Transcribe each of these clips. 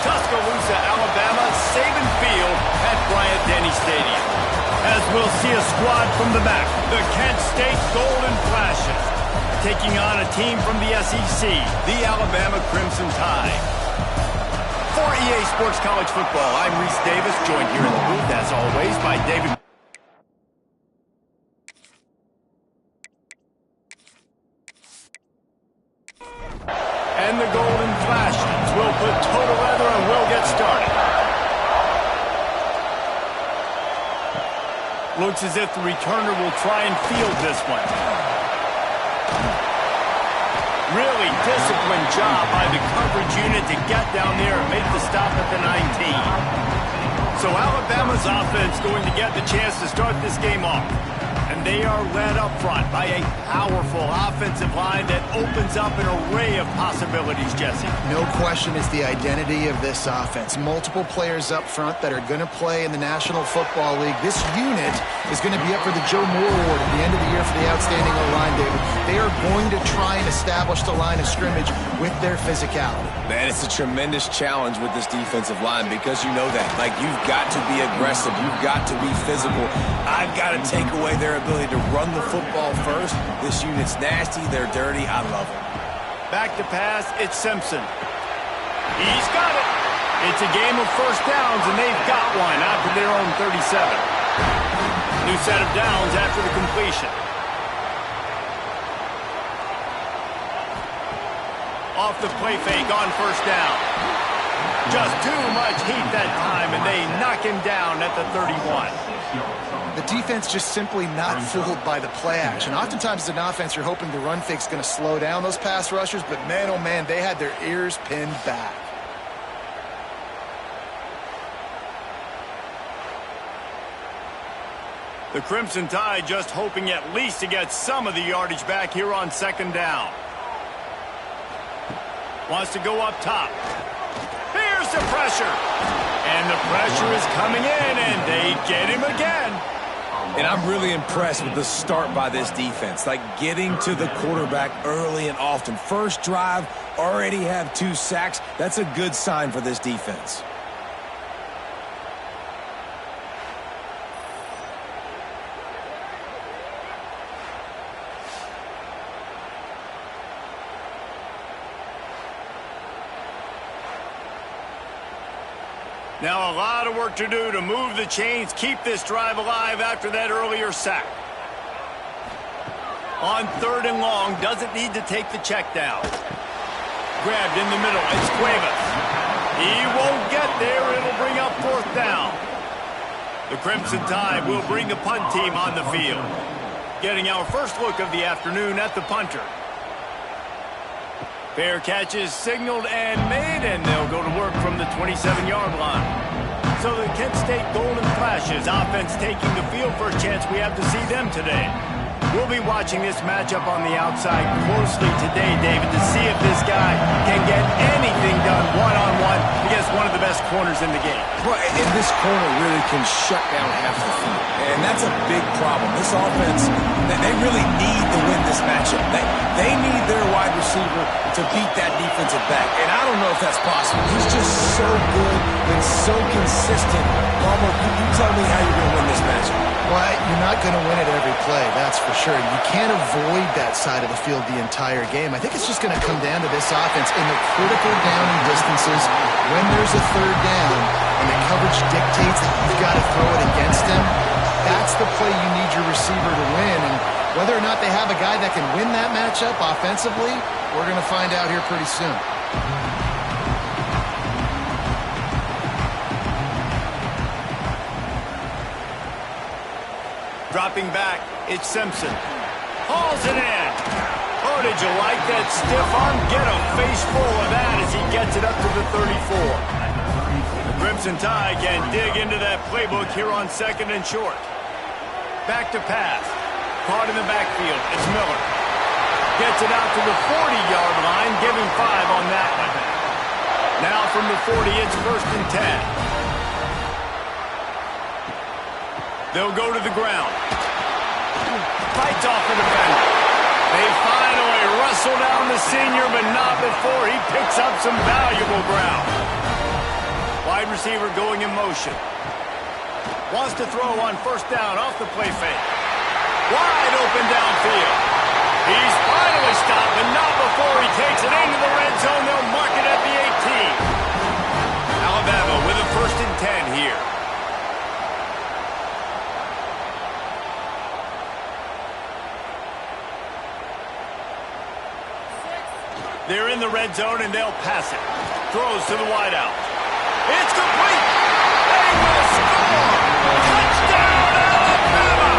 Tuscaloosa, Alabama, Saban Field at Bryant-Denny Stadium. As we'll see a squad from the back, the Kent State Golden Flashes, taking on a team from the SEC, the Alabama Crimson Tide. For EA Sports College Football, I'm Reese Davis, joined here in the booth, as always, by David. And the Golden Flashes will put total leather and we'll get started. Looks as if the returner will try and field this one. Really disciplined job by the coverage unit to get down there and make the stop at the 19. So Alabama's offense going to get the chance to start this game off. And they are led up front by a powerful offensive line that opens up an array of possibilities, Jesse. No question is the identity of this offense. Multiple players up front that are going to play in the National Football League. This unit is going to be up for the Joe Moore Award at the end of the year for the outstanding O-line, David. They are going to try and establish the line of scrimmage with their physicality. Man, it's a tremendous challenge with this defensive line because you know that. Like, you've got to be aggressive. You've got to be physical. I've got to take away their ability to run the football first. This unit's nasty. They're dirty. I love them. Back to pass. It's Simpson. He's got it. It's a game of first downs, and they've got one after their own 37. New set of downs after the completion. Off the play fake on first down. Just too much heat that time, and they knock him down at the 31. The defense just simply not fooled by the play action. Oftentimes as an offense, you're hoping the run fake's going to slow down those pass rushers, but man, oh man, they had their ears pinned back. The Crimson Tide just hoping at least to get some of the yardage back here on second down. Wants to go up top. Here's the pressure. And the pressure is coming in, and they get him again. And I'm really impressed with the start by this defense. Like, getting to the quarterback early and often. First drive, already have 2 sacks. That's a good sign for this defense. Now a lot of work to do to move the chains, keep this drive alive after that earlier sack. On 3rd and long, doesn't need to take the check down. Grabbed in the middle, it's Cuevas. He won't get there, it'll bring up 4th down. The Crimson Tide will bring the punt team on the field. Getting our first look of the afternoon at the punter. Fair catch is signaled and made, and they'll go to work from the 27-yard line. So the Kent State Golden Flashes offense taking the field for a chance we have to see them today. We'll be watching this matchup on the outside closely today, David, to see if this guy can get anything done one-on-one against one of the best corners in the game. Well, and this corner really can shut down half the field. And that's a big problem. This offense, they really need to win this matchup. They need their wide receiver to beat that defensive back. And I don't know if that's possible. He's just so good and so consistent. Palmer, you tell me how you're going to win this matchup. Well, you're not going to win it every play, that's for sure. You can't avoid that side of the field the entire game. I think it's just going to come down to this offense in the critical downing distances. When there's a 3rd down and the coverage dictates that you've got to throw it against him, that's the play you need your receiver to win. And whether or not they have a guy that can win that matchup offensively, we're going to find out here pretty soon. Dropping back, it's Simpson. Hauls it in. Oh, did you like that stiff arm? Get a face full of that as he gets it up to the 34. The Crimson Tide can dig into that playbook here on 2nd and short. Back to pass. Caught in the backfield. It's Miller. Gets it out to the 40-yard line, giving 5 on that one. Now from the 40, it's 1st and 10. They'll go to the ground. Fights off the defender. They finally wrestle down the senior, but not before he picks up some valuable ground. receiver going in motion. Wants to throw on first down off the play fake. Wide open downfield. He's finally stopped, but not before he takes it into the red zone. They'll mark it at the 18. Alabama with a 1st and 10 here. They're in the red zone, and they'll pass it. Throws to the wideout. It's complete. They will score. Touchdown, Alabama!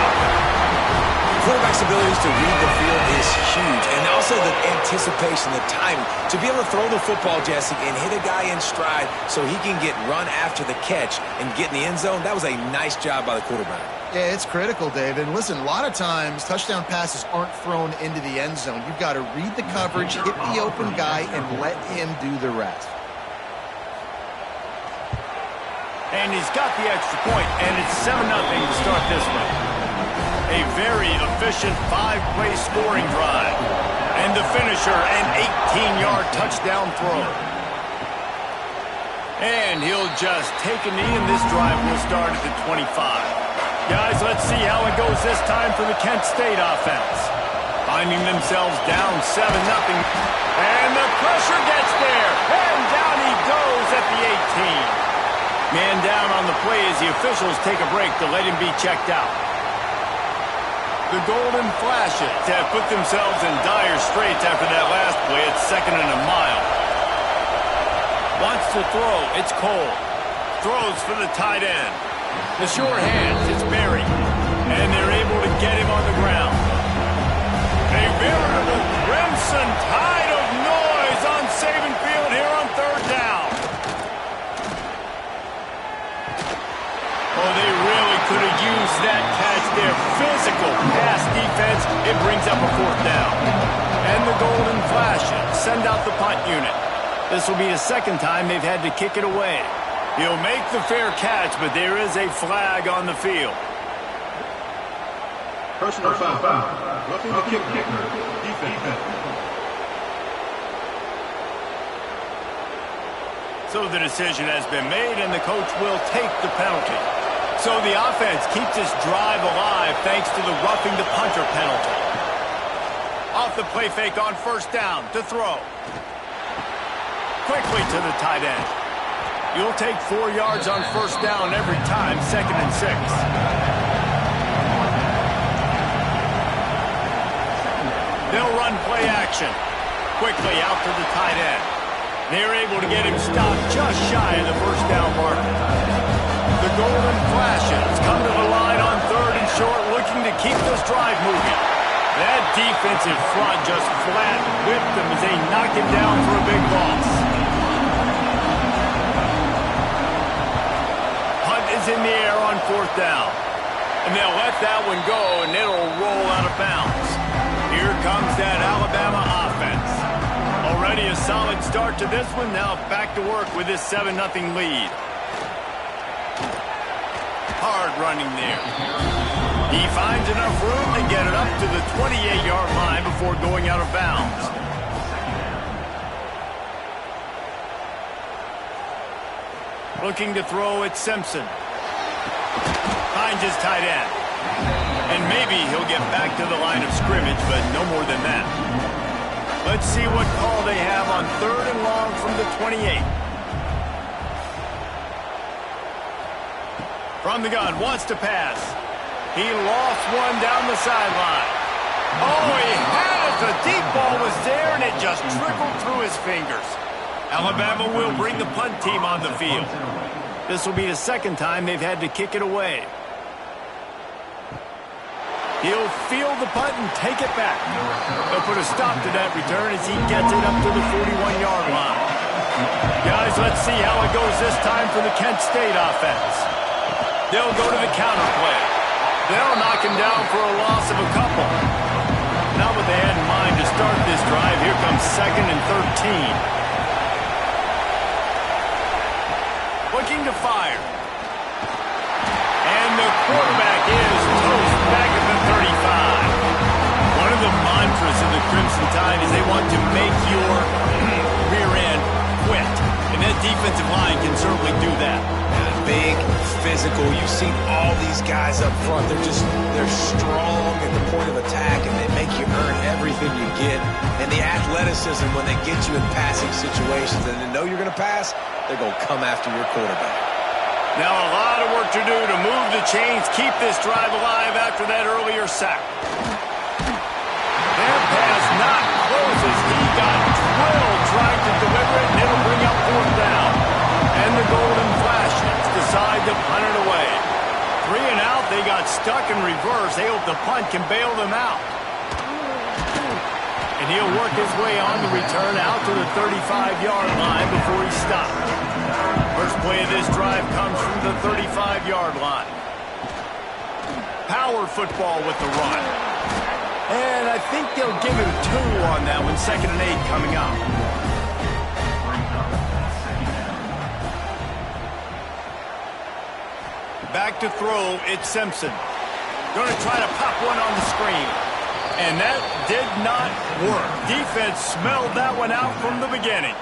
Quarterback's abilities to read the field is huge, and also the anticipation, the timing. To be able to throw the football, Jesse, and hit a guy in stride so he can get run after the catch and get in the end zone, that was a nice job by the quarterback. Yeah, it's critical, David. And listen, a lot of times touchdown passes aren't thrown into the end zone. You've got to read the coverage, hit the open guy, and let him do the rest. And he's got the extra point, and it's 7-0 to start this one. A very efficient 5-play scoring drive. And the finisher, an 18-yard touchdown throw. And he'll just take a knee, and this drive will start at the 25. Guys, let's see how it goes this time for the Kent State offense. Finding themselves down 7-0. And the pressure gets there. And down he goes at the 18. Man down on the play as the officials take a break to let him be checked out. The Golden Flashes have put themselves in dire straits after that last play. It's 2nd and a mile. Wants to throw. It's Cole. Throws for the tight end. The short hands, it's Berry. And they're able to get him on the ground. A veritable crimson tide of noise on Saban Field here on 3rd down. Oh, they really could have used that catch there. Physical pass defense. It brings up a 4th down. And the Golden Flashes send out the punt unit. This will be the 2nd time they've had to kick it away. He'll make the fair catch, but there is a flag on the field. Personal foul. Roughing the kicker. Defense. So the decision has been made, and the coach will take the penalty. So the offense keeps this drive alive thanks to the roughing the punter penalty. Off the play fake on first down to throw. Quickly to the tight end. You'll take 4 yards on first down every time, 2nd and 6. They'll run play action. Quickly out to the tight end. They're able to get him stopped just shy of the first down marker. The Golden Flashes come to the line on 3rd and short, looking to keep this drive moving. That defensive front just flat whipped them as they knocked him down for a big loss. Hunt is in the air on 4th down. And they'll let that one go, and it'll roll out of bounds. Here comes that Alabama offense. Already a solid start to this one. Now back to work with this 7-0 lead. Hard running there. He finds enough room to get it up to the 28-yard line before going out of bounds. Looking to throw at Simpson. Finds his tight end. And maybe he'll get back to the line of scrimmage, but no more than that. Let's see what call they have on 3rd and long from the 28. From the gun, wants to pass. He lost one down the sideline. Oh, he had it. The deep ball was there, and it just trickled through his fingers. Alabama will bring the punt team on the field. This will be the 2nd time they've had to kick it away. He'll field the punt and take it back. They'll put a stop to that return as he gets it up to the 41-yard line. Guys, let's see how it goes this time for the Kent State offense. They'll go to the counter play. They'll knock him down for a loss of a couple. Not what they had in mind to start this drive. Here comes 2nd and 13. Looking to fire. And the quarterback is toast back at the 35. One of the mantras of the Crimson Tide is they want to make your rear end quit. And that defensive line can certainly do that. Big, physical. You've seen all these guys up front. They're strong at the point of attack, and they make you earn everything you get. And the athleticism when they get you in passing situations and they know you're going to pass, they're going to come after your quarterback. Now a lot of work to do to move the chains, keep this drive alive after that earlier sack. That pass not close as he got drilled trying to deliver it, and it'll bring up fourth down. And the golden flashes decide to punt it away. 3 and out, they got stuck in reverse. They hope the punt can bail them out. And he'll work his way on the return out to the 35-yard line before he stopped. First play of this drive comes from the 35-yard line. Power football with the run. And I think they'll give him 2 on that one, 2nd and 8 coming up. Back to throw, it's Simpson. Going to try to pop one on the screen. And that did not work. Defense smelled that one out from the beginning.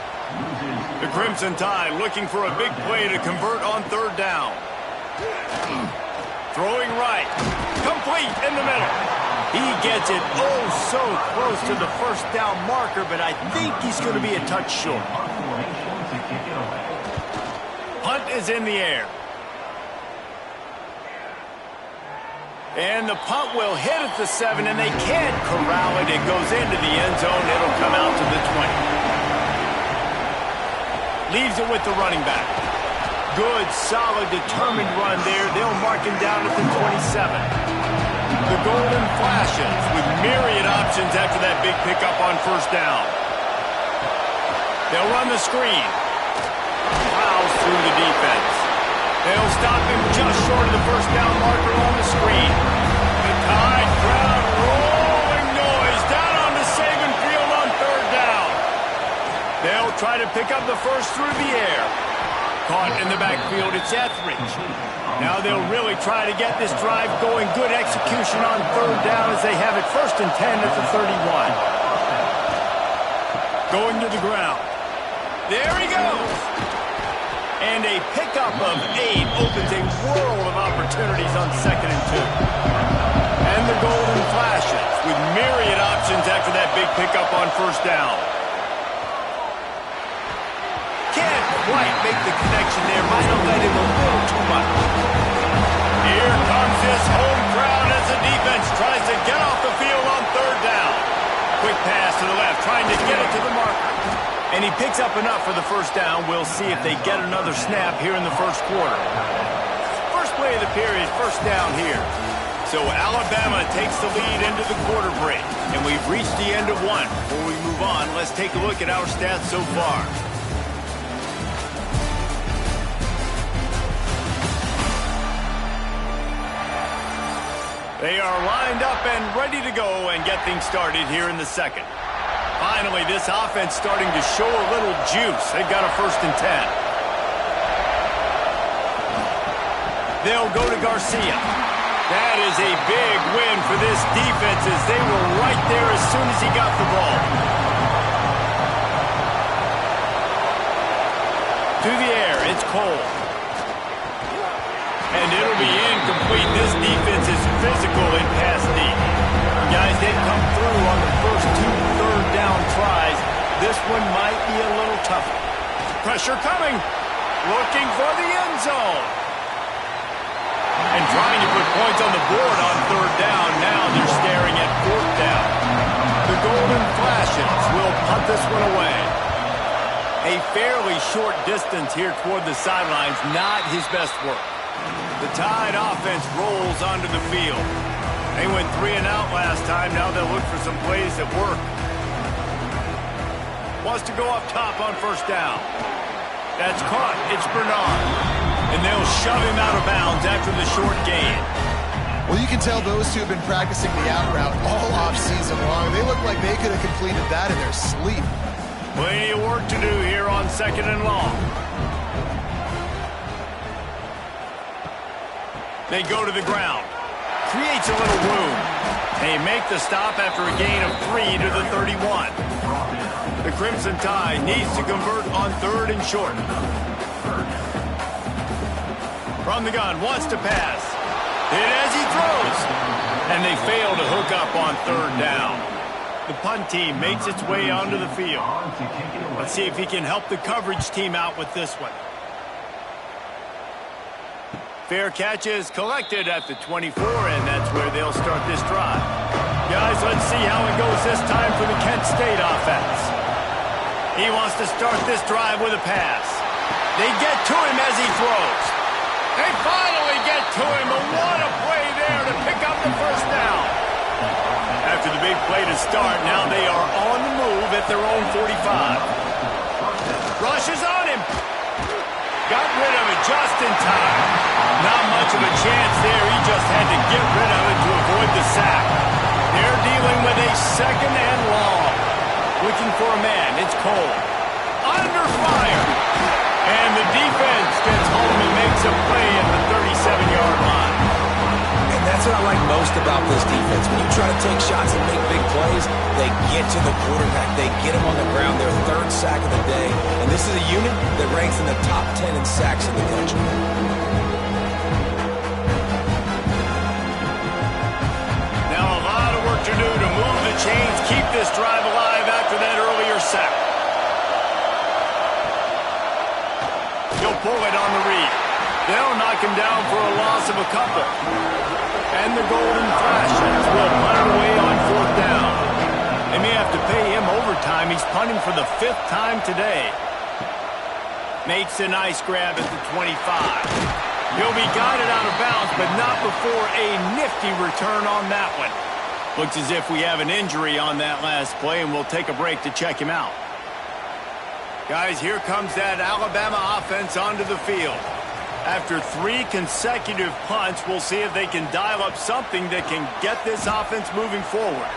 The Crimson Tide looking for a big play to convert on 3rd down. Throwing right. Complete in the middle. He gets it oh so close to the 1st down marker, but I think he's going to be a touch short. Punt is in the air. And the punt will hit at the 7, and they can't corral it. It goes into the end zone. It'll come out to the 20. Leaves it with the running back. Good, solid, determined run there. They'll mark him down at the 27. The golden flashes with myriad options after that big pickup on 1st down. They'll run the screen. Plows through the defense. They'll stop him just short of the 1st down marker on the screen. The Tide crowd rolling noise down on the Saban field on 3rd down. They'll try to pick up the first through the air. Caught in the backfield, it's Etheridge. Now they'll really try to get this drive going. Good execution on 3rd down as they have it 1st and 10 at the 31. Going to the ground. There he goes. And a pickup of 8 opens a world of opportunities on 2nd and 2. And the golden flashes with myriad options after that big pickup on 1st down. Can't quite make the connection there. Might have led him a little too much. Here comes this home crowd as the defense tries to get off the field on 3rd down. Quick pass to the left, trying to get it to the marker. And he picks up enough for the 1st down. We'll see if they get another snap here in the 1st quarter. First play of the period, 1st down here. So Alabama takes the lead into the quarter break. And we've reached the end of 1. Before we move on, let's take a look at our stats so far. They are lined up and ready to go and get things started here in the 2nd. Finally, this offense starting to show a little juice. They've got a 1st and 10. They'll go to Garcia. That is a big win for this defense as they were right there as soon as he got the ball. To the air, it's Cole. And it'll be incomplete. This defense is physical in pass deep. Guys, they've come through on the first 2 3rd down tries. This one might be a little tougher. Pressure coming. Looking for the end zone. And trying to put points on the board on 3rd down. Now they're staring at 4th down. The golden flashes will punt this one away. A fairly short distance here toward the sidelines. Not his best work. The Tide offense rolls onto the field. They went 3 and out last time. Now they'll look for some plays that work. Wants to go up top on 1st down. That's caught. It's Bernard. And they'll shove him out of bounds after the short gain. Well, you can tell those two have been practicing the out route all offseason long. They look like they could have completed that in their sleep. Plenty of work to do here on 2nd and long. They go to the ground. Creates a little room. They make the stop after a gain of 3 to the 31. The Crimson Tide needs to convert on 3rd and short. From the gun, wants to pass. Hit as he throws. And they fail to hook up on 3rd down. The punt team makes its way onto the field. Let's see if he can help the coverage team out with this one. Fair catch is collected at the 24, and that's where they'll start this drive. Guys, let's see how it goes this time for the Kent State offense. He wants to start this drive with a pass. They get to him as he throws. They finally get to him, but what a play there to pick up the 1st down. After the big play to start, now they are on the move at their own 45. Rushes on him. Got rid of it just in time. Not much of a chance there. He just had to get rid of it to avoid the sack. They're dealing with a 2nd and long. Looking for a man. It's Cole. Under fire. And the defense gets home and makes a play at the 37-yard line. And that's what I like most about this defense. When you try to take shots and make big plays, they get to the quarterback. They get him on the ground. Their 3rd sack of the day. And this is a unit that ranks in the top 10 in sacks in the country. Now a lot of work to do to move the chains, keep this drive alive after that earlier sack. He'll pull it on the read. They'll knock him down for a loss of a couple. And the Golden Flashes will punt it away on 4th down. They may have to pay him overtime. He's punting for the 5th time today. Makes a nice grab at the 25. He'll be guided out of bounds, but not before a nifty return on that one. Looks as if we have an injury on that last play, and we'll take a break to check him out. Guys, here comes that Alabama offense onto the field. After 3 consecutive punts, we'll see if they can dial up something that can get this offense moving forward.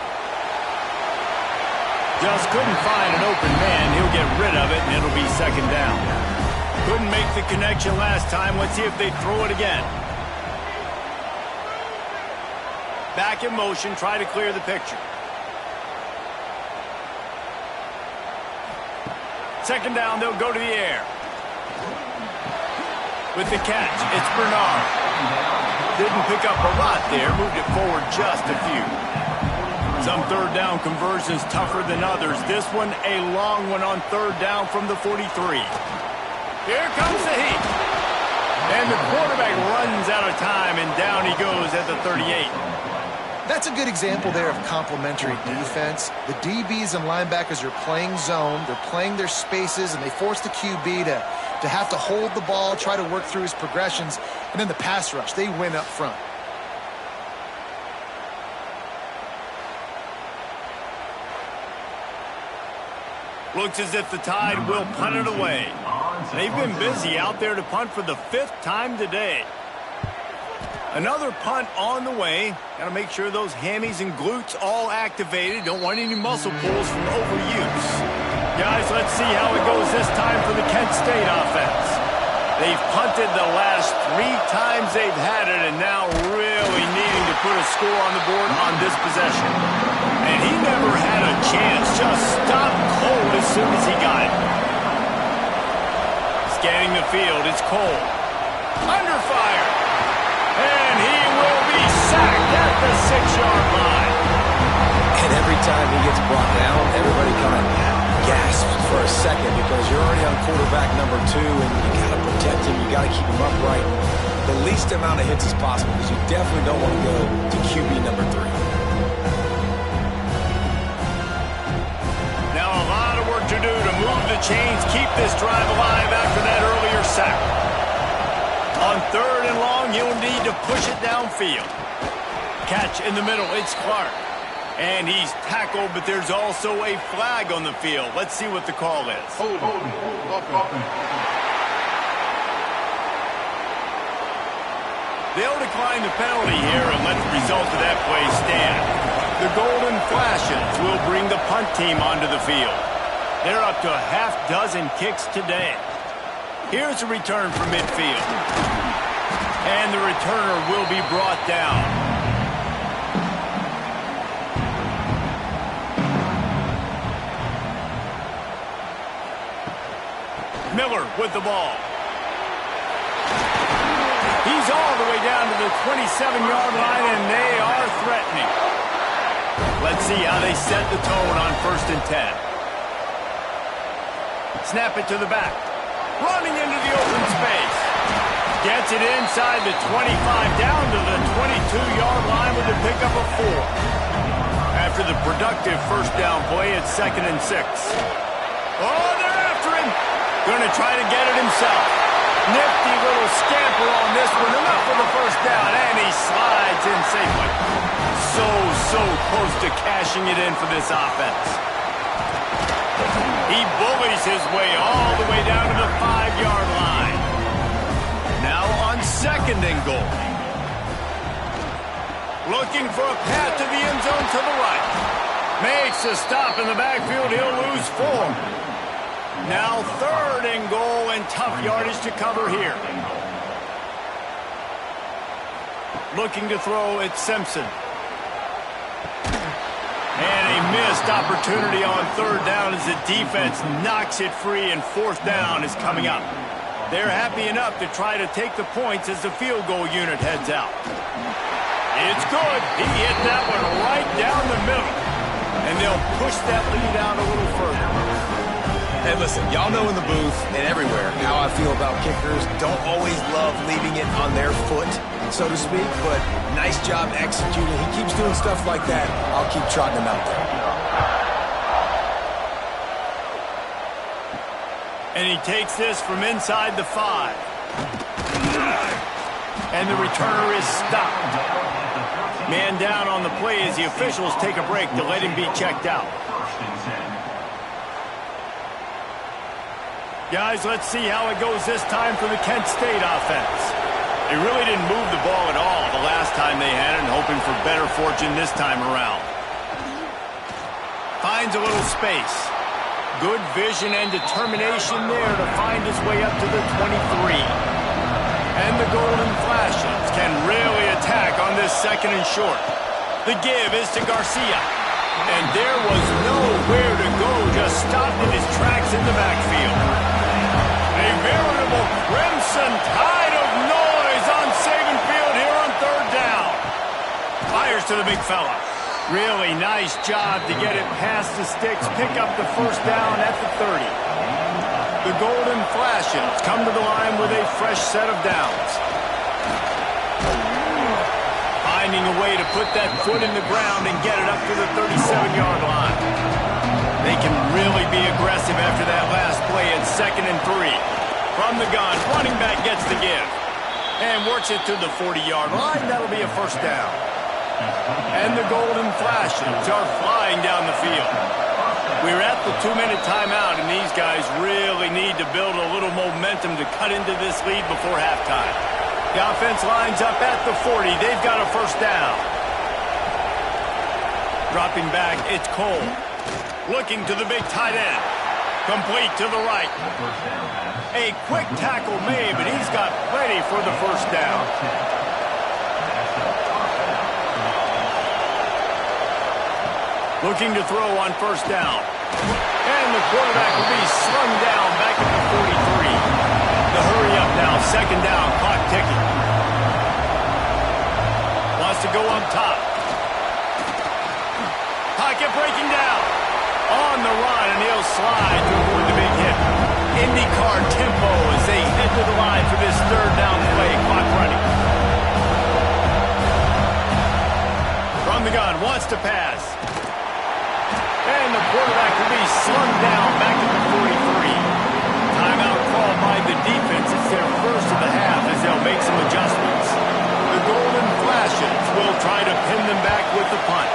Just couldn't find an open man. He'll get rid of it, and it'll be 2nd down. Couldn't make the connection last time. Let's see if they throw it again. Back in motion, try to clear the picture. 2nd down, they'll go to the air. With the catch, it's Bernard. Didn't pick up a lot there, moved it forward just a few. Some 3rd down conversions tougher than others. This one, a long one on 3rd down from the 43. Here comes the heat. And the quarterback runs out of time, and down he goes at the 38. That's a good example there of complementary defense. The DBs and linebackers are playing zone, they're playing their spaces, and they force the QB to have to hold the ball, try to work through his progressions, and then the pass rush, they win up front. Looks as if the Tide will punt it away. They've been busy out there to punt for the 5th time today. Another punt on the way. Got to make sure those hammies and glutes all activated. Don't want any muscle pulls from overuse. Guys, let's see how it goes this time for the Kent State offense. They've punted the last 3 times they've had it, and now really needing to put a score on the board on this possession. And he never had a chance. Just stopped cold as soon as he got it. Scanning the field, it's Cole. Under fire. And he will be sacked at the 6-yard line. And every time he gets brought down, everybody kind of gasps for a second because you're already on quarterback number 2 and you got to protect him. You got to keep him upright. The least amount of hits as possible because you definitely don't want to go to QB number 3. Now a lot of work to do to move the chains, keep this drive alive after that earlier sack. On 3rd and long, he'll need to push it downfield. Catch in the middle, it's Clark. And he's tackled, but there's also a flag on the field. Let's see what the call is. They'll decline the penalty here and let the result of that play stand. The Golden Flashes will bring the punt team onto the field. They're up to a half-dozen kicks today. Here's a return from midfield. And the returner will be brought down. Miller with the ball. He's all the way down to the 27-yard line, and they are threatening. Let's see how they set the tone on 1st and 10. Snap it to the back. Running into the open space. Gets it inside the 25, down to the 22-yard line with a pickup of 4. After the productive first down play, it's 2nd and 6. Oh, they're after him. Going to try to get it himself. Nifty little scamper on this one. Enough for the first down, and he slides in safely. So close to cashing it in for this offense. He bullies his way all the way down to the 5-yard line. Now on 2nd and goal. Looking for a path to the end zone to the right. Makes a stop in the backfield. He'll lose 4. Now 3rd and goal, and tough yardage to cover here. Looking to throw, it's Simpson. And a missed opportunity on 3rd down as the defense knocks it free, and 4th down is coming up. They're happy enough to try to take the points as the field goal unit heads out. It's good. He hit that one right down the middle. And they'll push that lead out a little further. Hey, listen, y'all know in the booth and everywhere how I feel about kickers. Don't always love leaving it on their foot, so to speak, but nice job executing. He keeps doing stuff like that. I'll keep trotting him out there. And he takes this from inside the 5. And the returner is stopped. Man down on the play as the officials take a break to let him be checked out. Guys, let's see how it goes this time for the Kent State offense. They really didn't move the ball at all the last time they had it, hoping for better fortune this time around. Finds a little space. Good vision and determination there to find his way up to the 23. And the Golden Flashes can really attack on this 2nd and short. The give is to Garcia. And there was nowhere to go, just stopped in his tracks in the backfield. A veritable crimson tide of noise on Saban Field here on 3rd down. Fires to the big fella. Really nice job to get it past the sticks, pick up the 1st down at the 30. The Golden Flashes come to the line with a fresh set of downs. Finding a way to put that foot in the ground and get it up to the 37-yard line. They can really be aggressive after that last play at 2nd and 3. From the gun, running back gets the give. And works it to the 40-yard line. That'll be a 1st down. And the Golden Flashes are flying down the field. We're at the 2-minute timeout, and these guys really need to build a little momentum to cut into this lead before halftime. The offense lines up at the 40. They've got a 1st down. Dropping back, it's Cole. Looking to the big tight end. Complete to the right. A quick tackle made, but he's got plenty for the 1st down. Looking to throw on 1st down. And the quarterback will be slung down back at the 43. The hurry up now, 2nd down, clock ticking. Wants to go up top. Pocket breaking down. On the run, and he'll slide to avoid the big hit. IndyCar tempo as they head to the line for this 3rd down play. Clock running. From the gun, wants to pass. And the quarterback will be slung down back at the 43. Timeout called by the defense. It's their first of the half as they'll make some adjustments. The Golden Flashes will try to pin them back with the punt.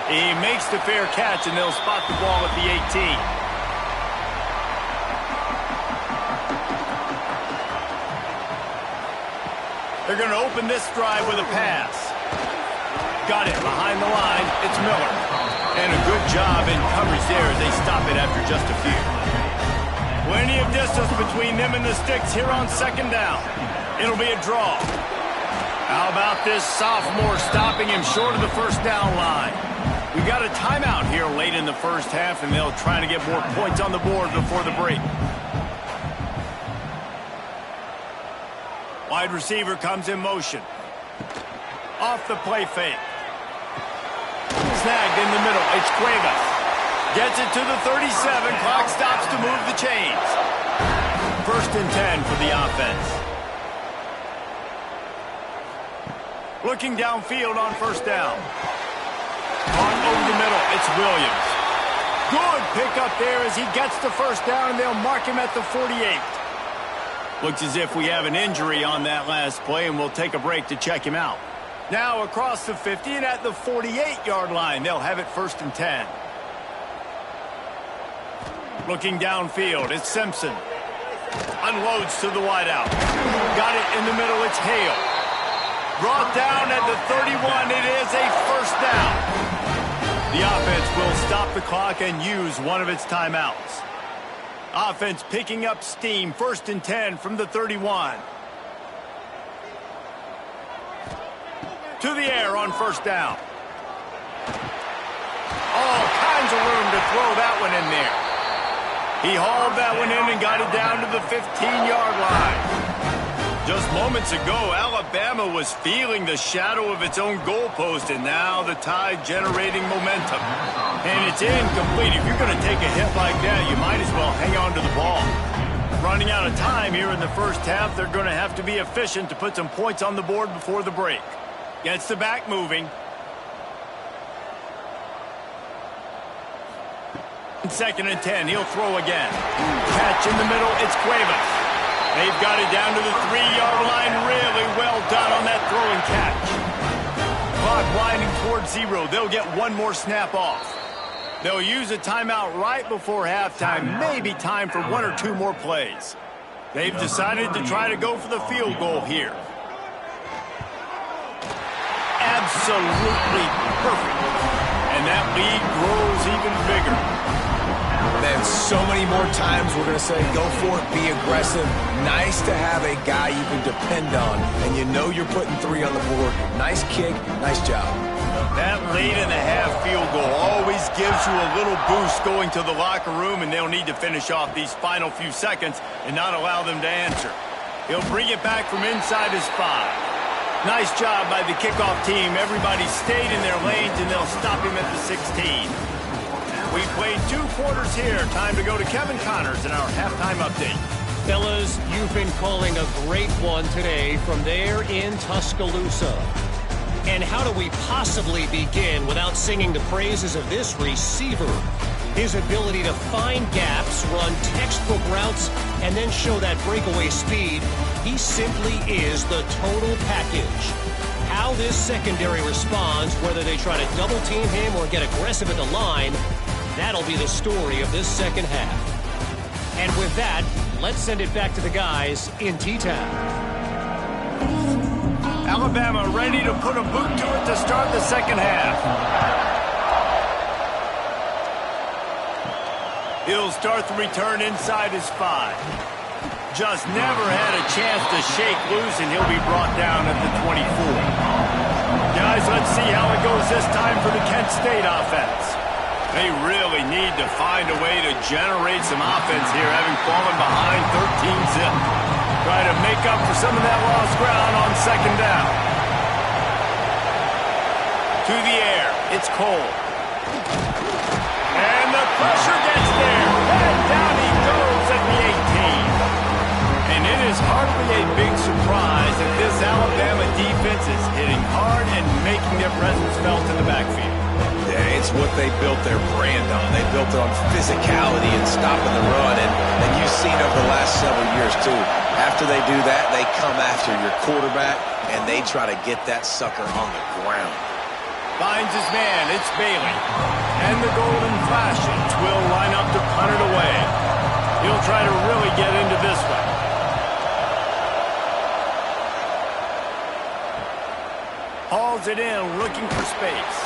He makes the fair catch, and they'll spot the ball at the 18. They're going to open this drive with a pass. Got it behind the line. It's Miller. And a good job in coverage there as they stop it after just a few. Plenty of distance between them and the sticks here on 2nd down. It'll be a draw. How about this sophomore stopping him short of the 1st down line? We got a timeout here late in the first half, and they'll try to get more points on the board before the break. Wide receiver comes in motion. Off the play fake. Snagged in the middle. It's Cuevas. Gets it to the 37. Clock stops to move the chains. 1st and 10 for the offense. Looking downfield on 1st down. On over the middle. It's Williams. Good pickup there as he gets the 1st down, and they'll mark him at the 48. Looks as if we have an injury on that last play, and we'll take a break to check him out. Now across the 50 and at the 48-yard line, they'll have it 1st and 10. Looking downfield, it's Simpson. Unloads to the wideout. Got it in the middle, it's Hale. Brought down at the 31, it is a 1st down. The offense will stop the clock and use one of its timeouts. Offense picking up steam, 1st and 10 from the 31. To the air on 1st down. All kinds of room to throw that one in there. He hauled that one in and got it down to the 15-yard line. Just moments ago, Alabama was feeling the shadow of its own goalpost, and now the Tide generating momentum. And it's incomplete. If you're going to take a hit like that, you might as well hang on to the ball. Running out of time here in the first half, they're going to have to be efficient to put some points on the board before the break. Gets the back moving. 2nd and 10, he'll throw again. Catch in the middle, it's Cuevas. They've got it down to the 3-yard line. Really well done on that throw and catch. Clock winding towards 0. They'll get one more snap off. They'll use a timeout right before halftime. Maybe time for 1 or 2 more plays. They've decided to try to go for the field goal here. Absolutely perfect. And that lead grows even bigger. Then so many more times we're going to say, go for it, be aggressive. Nice to have a guy you can depend on, and you know you're putting 3 on the board. Nice kick, nice job. That late-in-the-half field goal always gives you a little boost going to the locker room, and they'll need to finish off these final few seconds and not allow them to answer. He'll bring it back from inside his 5. Nice job by the kickoff team. Everybody stayed in their lanes, and they'll stop him at the 16. We played 2 quarters here. Time to go to Kevin Connors in our halftime update. Fellas, you've been calling a great one today from there in Tuscaloosa. And how do we possibly begin without singing the praises of this receiver? His ability to find gaps, run textbook routes, and then show that breakaway speed. He simply is the total package. How this secondary responds, whether they try to double team him or get aggressive at the line, that'll be the story of this second half. And with that, let's send it back to the guys in T-Town. Alabama ready to put a boot to it to start the second half. He'll start the return inside his 5. Just never had a chance to shake loose, and he'll be brought down at the 24. Guys, let's see how it goes this time for the Kent State offense. They really need to find a way to generate some offense here, having fallen behind 13-zip. Try to make up for some of that lost ground on 2nd down. To the air, it's Cole. And the pressure gets there. And down he goes at the 18. And it is hardly a big surprise that this Alabama defense is hitting hard and making their presence felt in the backfield. Yeah, it's what they built their brand on. They built it on physicality and stopping the run, and you've seen over the last several years, too. After they do that, they come after your quarterback, and they try to get that sucker on the ground. Finds his man, it's Bailey. And the Golden Flashes will line up to punt it away. He'll try to really get into this one. Hauls it in, looking for space.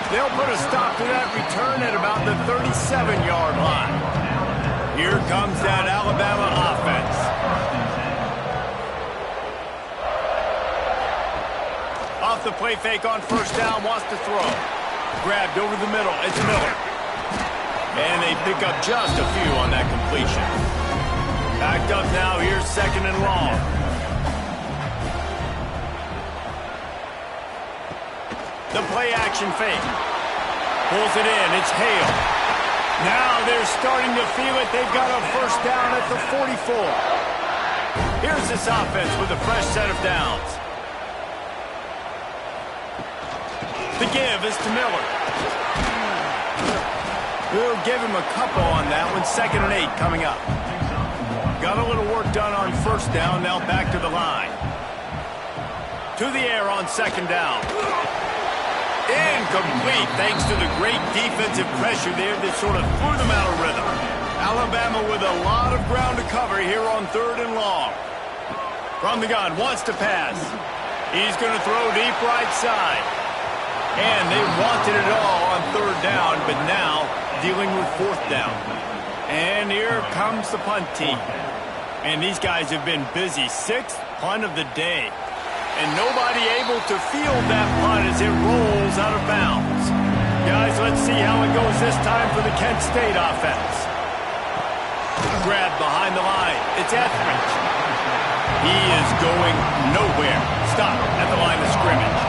They'll put a stop to that return at about the 37-yard line. Here comes that Alabama offense. Off the play fake on 1st down, wants to throw. Grabbed over the middle. It's Miller. And they pick up just a few on that completion. Backed up now. Here's 2nd and long. The play action fake. Pulls it in. It's Hale. Now they're starting to feel it. They've got a first down at the 44. Here's this offense with a fresh set of downs. The give is to Miller. We'll give him a couple on that one. 2nd and 8 coming up. Got a little work done on first down. Now back to the line. To the air on 2nd down. Incomplete, thanks to the great defensive pressure there that sort of threw them out of rhythm. Alabama with a lot of ground to cover here on 3rd and long. From the gun, wants to pass. He's going to throw deep right side. And they wanted it all on 3rd down, but now dealing with 4th down. And here comes the punt team. And these guys have been busy. 6th punt of the day. And nobody able to field that punt as it rolls out of bounds. Guys, let's see how it goes this time for the Kent State offense. Grab behind the line. It's Etheridge. He is going nowhere. Stop at the line of scrimmage.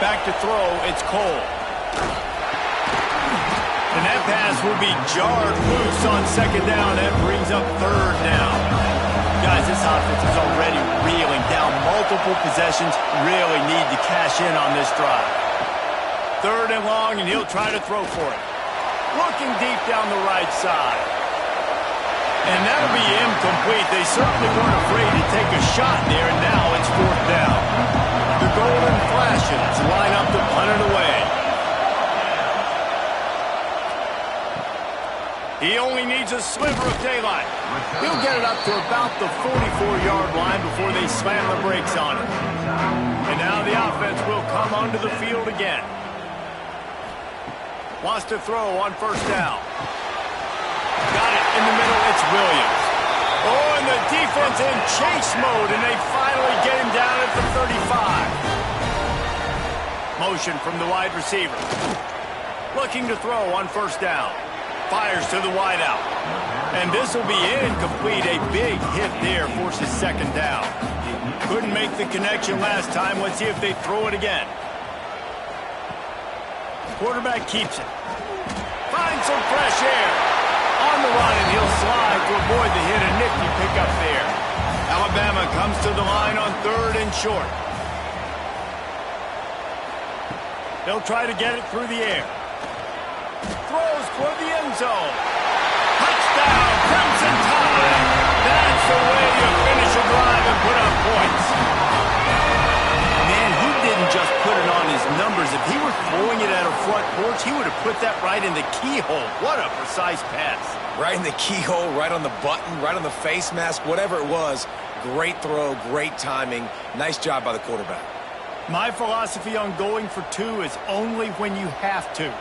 Back to throw. It's Cole. And that pass will be jarred loose on 2nd down. That brings up 3rd down. Guys, this offense is already reeling down multiple possessions. Really need to cash in on this drive. 3rd and long, and he'll try to throw for it. Looking deep down the right side. And that'll be incomplete. They certainly weren't afraid to take a shot there, and now it's 4th down. The Golden Flashes line up to punt it away. He only needs a sliver of daylight. He'll get it up to about the 44-yard line before they slam the brakes on it. And now the offense will come onto the field again. Wants to throw on 1st down. Got it in the middle. It's Williams. Oh, and the defense in chase mode, and they finally get him down at the 35. Motion from the wide receiver. Looking to throw on 1st down. Fires to the wideout. And this will be incomplete. A big hit there forces 2nd down. Couldn't make the connection last time. Let's see if they throw it again. Quarterback keeps it. Finds some fresh air. On the run, and he'll slide to avoid the hit. A nifty pickup there. Alabama comes to the line on 3rd and short. They'll try to get it through the air. Throws toward the end zone. Touchdown, Crimson Tide. That's the way you finish a drive and put up points. Man, he didn't just put it on his numbers. If he were throwing it at a front porch, he would have put that right in the keyhole. What a precise pass. Right in the keyhole, right on the button, right on the face mask, whatever it was. Great throw, great timing. Nice job by the quarterback. My philosophy on going for 2 is only when you have to.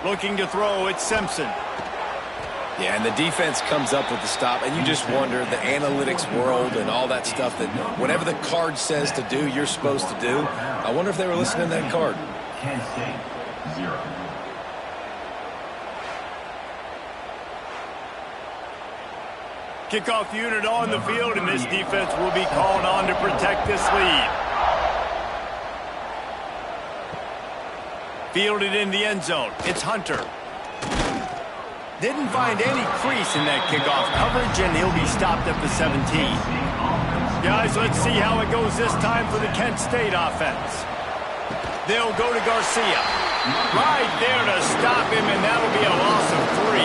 Looking to throw, it's Simpson. Yeah, and the defense comes up with the stop, and you just wonder, the analytics world and all that stuff, that whatever the card says to do, you're supposed to do. I wonder if they were listening to that card. Kent State, 0. Kickoff unit on the field, and this defense will be called on to protect this lead. Fielded in the end zone. It's Hunter. Didn't find any crease in that kickoff coverage, and he'll be stopped at the 17. Guys, let's see how it goes this time for the Kent State offense. They'll go to Garcia. Right there to stop him, and that'll be a loss of 3.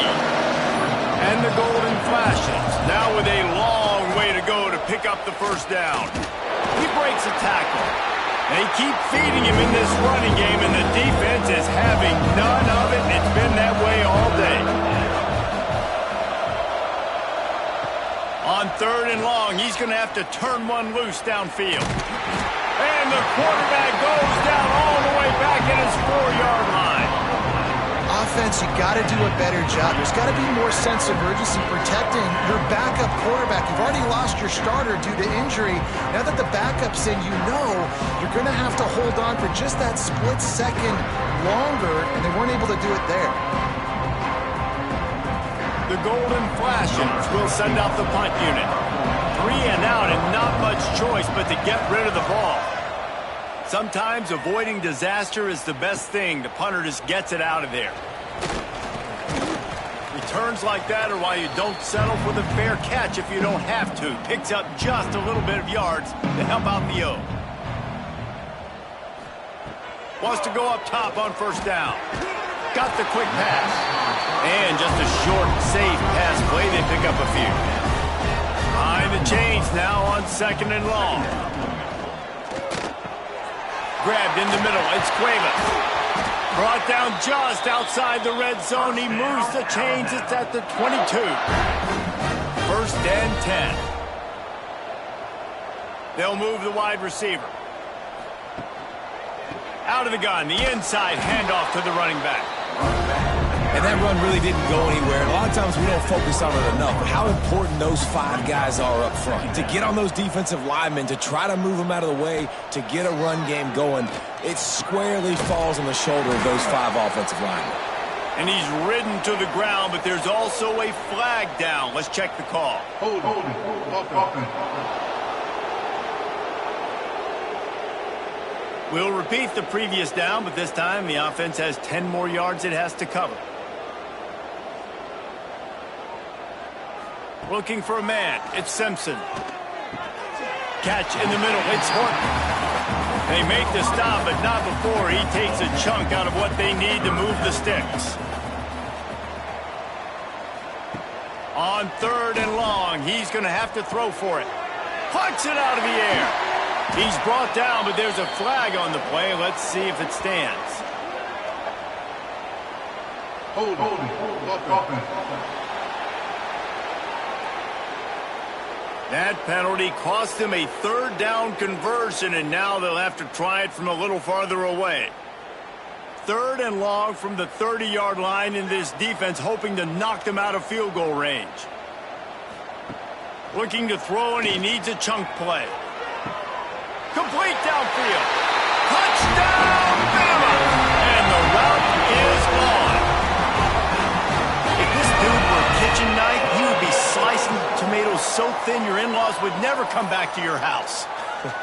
And the Golden Flashes, now with a long way to go to pick up the first down. He breaks a tackle. They keep feeding him in this running game, and the defense is having none of it, and it's been that way all day. On 3rd and long, he's going to have to turn one loose downfield. And the quarterback goes down all the way back at his 4-yard line. defense, you got to do a better job. There's got to be more sense of urgency protecting your backup quarterback. You've already lost your starter due to injury. Now that the backup's in, you know you're going to have to hold on for just that split second longer, and they weren't able to do it there. The Golden Flashes will send out the punt unit. 3 and out and not much choice but to get rid of the ball. Sometimes avoiding disaster is the best thing. The punter just gets it out of there. Returns like that are why you don't settle for the fair catch if you don't have to. Picks up just a little bit of yards to help out the O. Wants to go up top on first down. Got the quick pass. And just a short, safe pass play. They pick up a few. Behind the chains now on 2nd and long. Grabbed in the middle. It's Cuevas. Brought down just outside the red zone. He moves the chains. It's at the 22. 1st and 10. They'll move the wide receiver. Out of the gun. The inside handoff to the running back. And that run really didn't go anywhere. And a lot of times we don't focus on it enough, but how important those 5 guys are up front. To get on those defensive linemen, to try to move them out of the way, to get a run game going, it squarely falls on the shoulder of those 5 offensive linemen. And he's ridden to the ground, but there's also a flag down. Let's check the call. Hold. We'll repeat the previous down, but this time the offense has 10 more yards it has to cover. Looking for a man. It's Simpson. Catch in the middle. It's Horton. They make the stop, but not before he takes a chunk out of what they need to move the sticks. On 3rd and long, he's going to have to throw for it. Puts it out of the air. He's brought down, but there's a flag on the play. Let's see if it stands. Hold. That penalty cost him a 3rd down conversion, and now they'll have to try it from a little farther away. 3rd and long from the 30-yard line in this defense, hoping to knock them out of field goal range. Looking to throw, and he needs a chunk play. Complete downfield. Touchdown, Bama! And the route is on. If this dude were a kitchen knife, he would be slicing tomatoes so thin your in-laws would never come back to your house.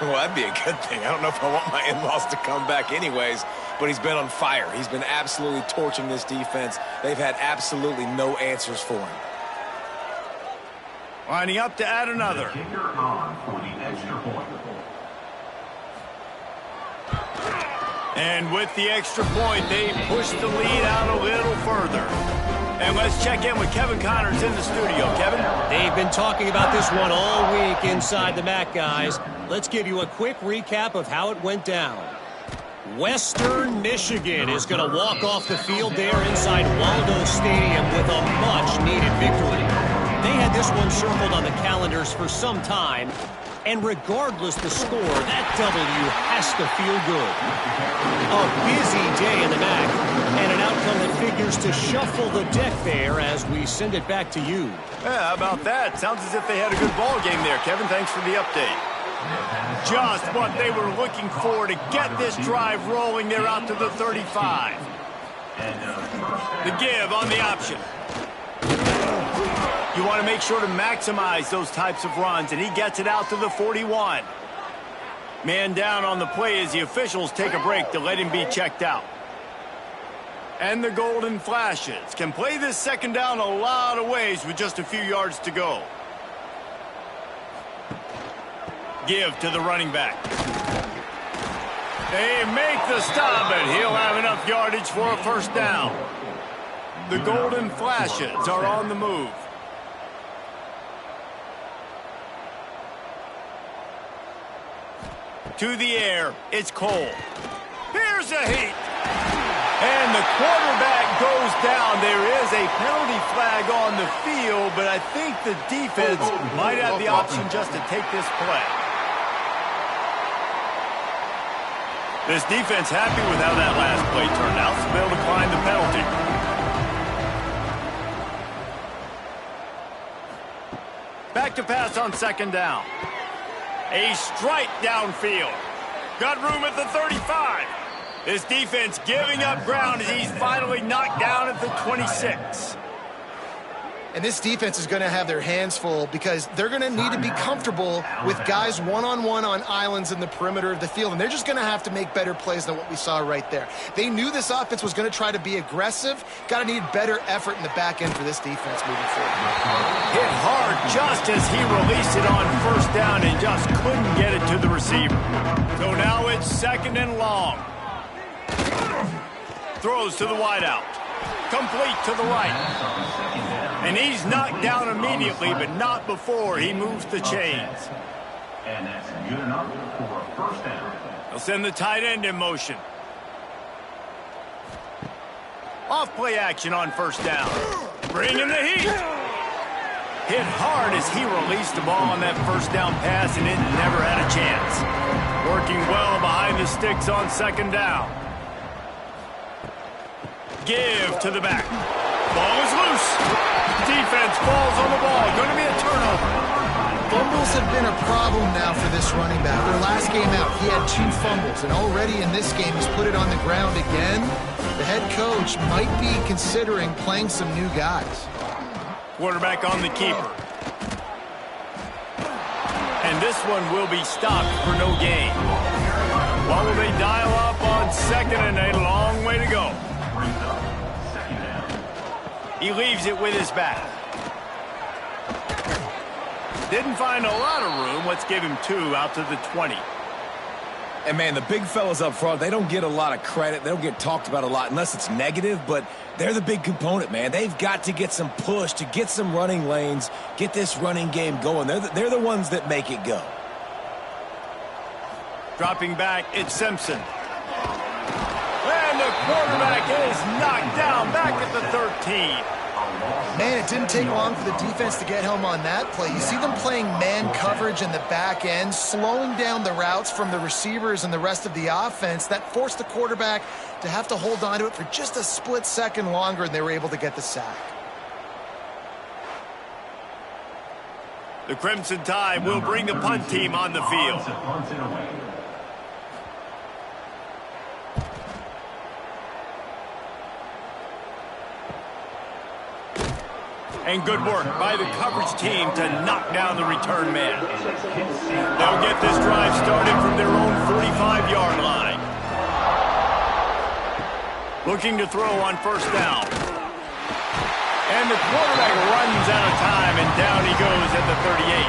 Well, that'd be a good thing. I don't know if I want my in-laws to come back anyways, but he's been on fire. He's been absolutely torching this defense. They've had absolutely no answers for him. Lining up to add another. Kicker on for the extra point. And with the extra point, they push the lead out a little further. And let's check in with Kevin Connors in the studio. Kevin? They've been talking about this one all week inside the MAC, guys. Let's give you a quick recap of how it went down. Western Michigan is going to walk off the field there inside Waldo Stadium with a much-needed victory. They had this one circled on the calendars for some time. And regardless the score, that W has to feel good. A busy day in the MAC, and an outcome that figures to shuffle the deck there as we send it back to you. Yeah, how about that? Sounds as if they had a good ball game there, Kevin. Thanks for the update. Just what they were looking for to get this drive rolling. They're out to the 35. The give on the option. You want to make sure to maximize those types of runs, and he gets it out to the 41. Man down on the play as the officials take a break to let him be checked out. And the Golden Flashes can play this 2nd down a lot of ways with just a few yards to go. Give to the running back. They make the stop, and he'll have enough yardage for a 1st down. The Golden Flashes are on the move. To the air, it's Cole. Here's a heat. And the quarterback goes down. There is a penalty flag on the field, but I think the defense might have the option just to take this play. This defense happy with how that last play turned out, so they'll decline the penalty. Back to pass on second down. A strike downfield. Got room at the 35. This defense giving up ground as he's finally knocked down at the 26. And this defense is going to have their hands full because they're going to need to be comfortable with guys one-on-one on islands in the perimeter of the field, and they're just going to have to make better plays than what we saw right there. They knew this offense was going to try to be aggressive. Got to need better effort in the back end for this defense moving forward. Hit hard just as he released it on first down and just couldn't get it to the receiver. So now it's second and long. Throws to the wideout. Complete to the right. And he's knocked down immediately, but not before he moves the chains. And that's good enough for a first down. They'll send the tight end in motion. Off play action on first down. Bringing the heat. Hit hard as he released the ball on that first down pass, and it never had a chance. Working well behind the sticks on second down. Give to the back. Ball is loose. Defense falls on the ball. Going to be a turnover. Fumbles have been a problem now for this running back. Their last game out, he had 2 fumbles, and already in this game, he's put it on the ground again. The head coach might be considering playing some new guys. Quarterback on the keeper. And this one will be stopped for no gain. What will they dial up on second and a long way to go? He leaves it with his back. Didn't find a lot of room. Let's give him 2 out to the 20. And, man, the big fellas up front, they don't get a lot of credit. They don't get talked about a lot unless it's negative, but they're the big component, man. They've got to get some push, to get some running lanes, get this running game going. They're the ones that make it go. Dropping back, it's Simpson. And the quarterback is knocked down back at the 13. Man, it didn't take long for the defense to get home on that play. You see them playing man coverage in the back end, slowing down the routes from the receivers and the rest of the offense. That forced the quarterback to have to hold on to it for just a split second longer, and they were able to get the sack. The Crimson Tide will bring the punt team on the field. And good work by the coverage team to knock down the return man. They'll get this drive started from their own 45-yard line. Looking to throw on first down. And the quarterback runs out of time, and down he goes at the 38.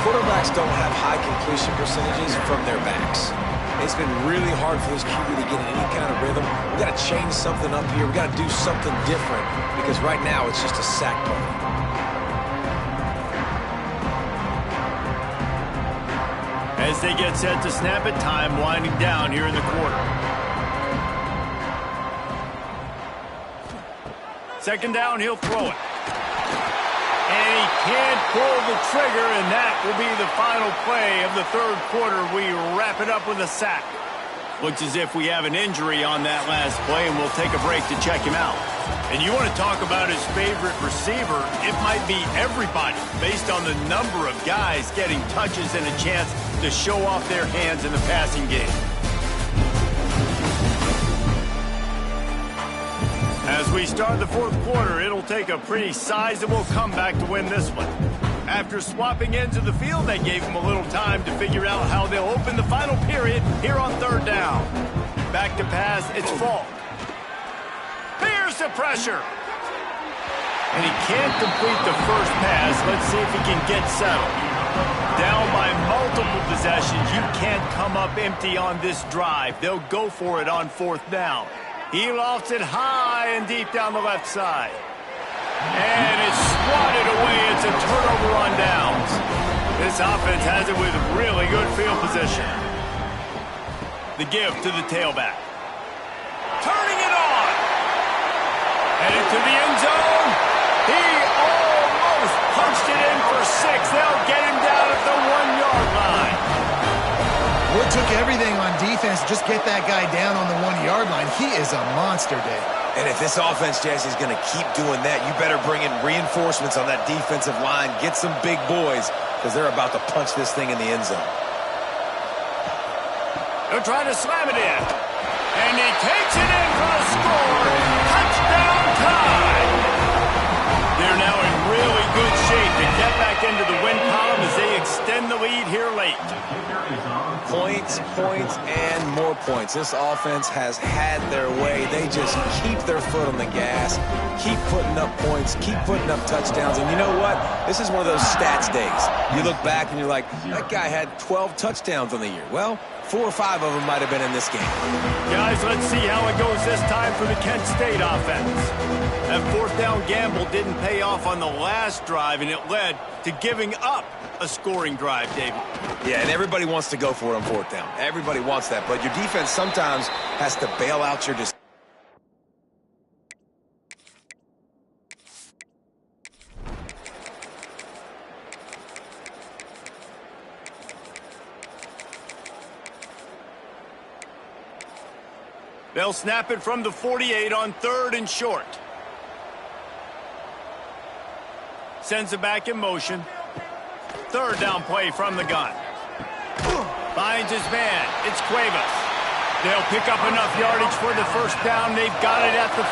Quarterbacks don't have high completion percentages from their backs. It's been really hard for this QB to get in any kind of rhythm. We've got to change something up here. We've got to do something different because right now it's just a sack play. As they get set to snap it, time winding down here in the quarter. Second down, he'll throw it. And he can't pull the trigger, and that will be the final play of the third quarter. We wrap it up with a sack. Looks as if we have an injury on that last play, and we'll take a break to check him out. And you want to talk about his favorite receiver, it might be everybody, based on the number of guys getting touches and a chance to show off their hands in the passing game. As we start the fourth quarter, it'll take a pretty sizable comeback to win this one. After swapping ends of the field, they gave him a little time to figure out how they'll open the final period here on third down. Back to pass, it's Falk. Here's the pressure. And he can't complete the first pass. Let's see if he can get settled. Down by multiple possessions, you can't come up empty on this drive. They'll go for it on fourth down. He lofts it high and deep down the left side. And it's swatted away. It's a turnover on downs. This offense has it with really good field position. The give to the tailback. Turning it on. Headed to the end zone. He almost punched it in for 6. They'll get him down at the 1-yard line. Well, it took everything on defense to just get that guy down on the 1-yard line. He is a monster, Dave. And if this offense, Jesse, is going to keep doing that, you better bring in reinforcements on that defensive line. Get some big boys, because they're about to punch this thing in the end zone. They're trying to slam it in. And he takes it in for the score. Touchdown tie. They're now in really good shape to get back into the win column as they extend the lead here late. Points, points, and more points. This offense has had their way. They just keep their foot on the gas, keep putting up points, keep putting up touchdowns. And you know what? This is one of those stats days. You look back and you're like, that guy had 12 touchdowns on the year. Well, 4 or 5 of them might have been in this game. Guys, let's see how it goes this time for the Kent State offense. That fourth down gamble didn't pay off on the last drive, and it led to giving up a scoring drive, David. Yeah, and everybody wants to go for it on fourth down. Everybody wants that, but your defense sometimes has to bail out your decision. They'll snap it from the 48 on 3rd and short. Sends it back in motion. 3rd down play from the gun. Finds his man. It's Cuevas. They'll pick up enough yardage for the first down. They've got it at the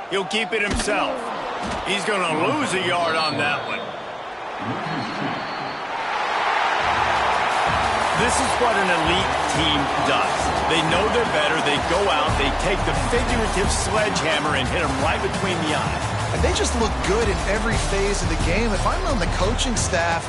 30. He'll keep it himself. He's going to lose a yard on that one. This is what an elite team does. They know they're better. They go out. They take the figurative sledgehammer and hit them right between the eyes. And they just look good in every phase of the game. If I'm on the coaching staff,